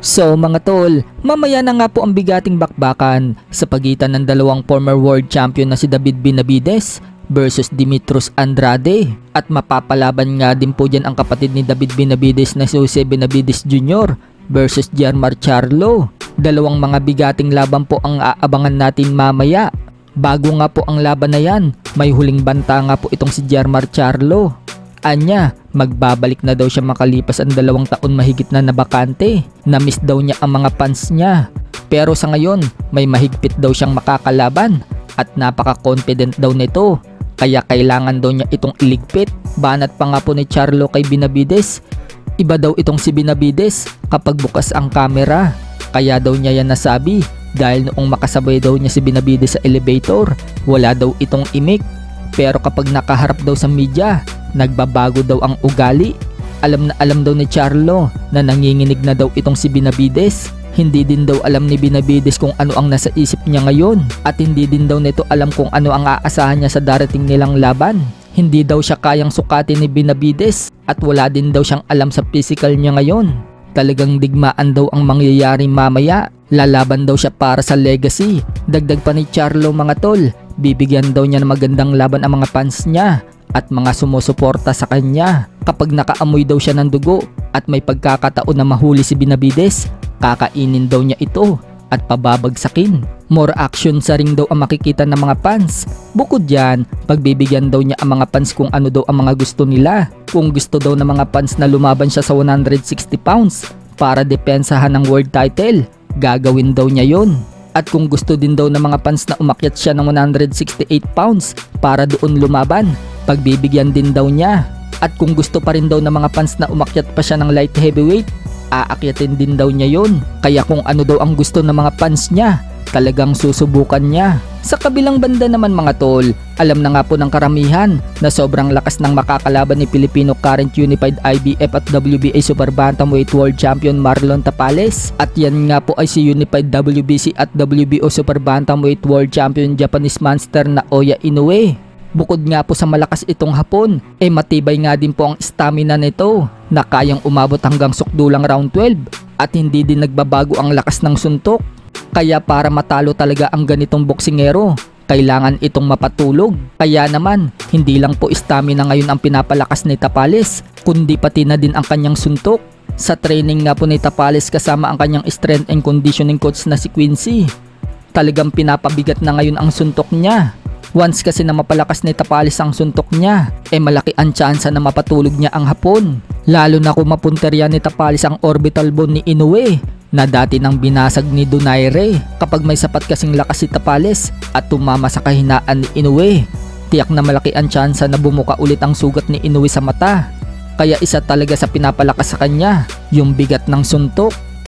So mga tol, mamaya na nga po ang bigating bakbakan sa pagitan ng dalawang former world champion na si David Benavidez versus Demetrius Andrade. At mapapalaban nga din po dyan ang kapatid ni David Benavidez na si Jose Benavidez Jr. versus Jermar Charlo. Dalawang mga bigating laban po ang aabangan natin mamaya. Bago nga po ang laban na yan, may huling banta nga po itong si Jermar Charlo. Anya, magbabalik na daw siya makalipas ang 2 taon mahigit na nabakante. Na-miss daw niya ang mga fans niya. Pero sa ngayon, may mahigpit daw siyang makakalaban at napaka-confident daw nito. Kaya kailangan daw niya itong iligpit. Banat pa nga po ni Charlo kay Benavidez. Iba daw itong si Benavidez kapag bukas ang camera. Kaya daw niya yan nasabi dahil noong makasabay daw niya si Benavidez sa elevator, wala daw itong imik. Pero kapag nakaharap daw sa media, nagbabago daw ang ugali. Alam na alam daw ni Charlo na nanginginig na daw itong si Benavidez. Hindi din daw alam ni Benavidez kung ano ang nasa isip niya ngayon. At hindi din daw nito alam kung ano ang aasahan niya sa darating nilang laban. Hindi daw siya kayang sukatin ni Benavidez at wala din daw siyang alam sa physical niya ngayon. Talagang digmaan daw ang mangyayari mamaya. Lalaban daw siya para sa legacy. Dagdag pa ni Charlo mga tol, bibigyan daw niya ng magandang laban ang mga fans niya at mga sumusuporta sa kanya. Kapag nakaamoy daw siya ng dugo at may pagkakataon na mahuli si Benavidez, kakainin daw niya ito at pababagsakin. More action sa ring daw ang makikita ng mga fans. Bukod dyan, pagbibigyan daw niya ang mga fans kung ano daw ang mga gusto nila. Kung gusto daw ng mga fans na lumaban siya sa 160 pounds para depensahan ng world title, gagawin daw niya yon. At kung gusto din daw ng mga fans na umakyat siya ng 168 pounds para doon lumaban, pagbibigyan din daw niya. At kung gusto pa rin daw ng mga fans na umakyat pa siya ng light heavyweight, aakyatin din daw niya yon. Kaya kung ano daw ang gusto ng mga fans niya, talagang susubukan niya. Sa kabilang banda naman mga tol, alam na nga po ng karamihan na sobrang lakas ng makakalaban ni Filipino current Unified IBF at WBA Super Bantamweight World Champion Marlon Tapales. At yan nga po ay si Unified WBC at WBO Super Bantamweight World Champion Japanese Monster na Oya Inoue. Bukod nga po sa malakas itong Hapon, matibay nga din po ang stamina nito na kayang umabot hanggang sukdulang round 12 at hindi din nagbabago ang lakas ng suntok. Kaya para matalo talaga ang ganitong boksingero, kailangan itong mapatulog. Kaya naman, hindi lang po stamina ngayon ang pinapalakas ni Tapales, kundi pati na din ang kanyang suntok. Sa training nga po ni Tapales kasama ang kanyang strength and conditioning coach na si Quincy, talagang pinapabigat na ngayon ang suntok niya. Once kasi na mapalakas ni Tapales ang suntok niya, malaki ang tsansa na mapatulog niya ang Hapon. Lalo na kung mapunterya ni Tapales ang orbital bone ni Inoue na dati nang binasag ni Donaire. Kapag may sapat kasing lakas si Tapales at tumama sa kahinaan ni Inoue, tiyak na malaki ang tsansa na bumuka ulit ang sugat ni Inoue sa mata. Kaya isa talaga sa pinapalakas sa kanya, yung bigat ng suntok.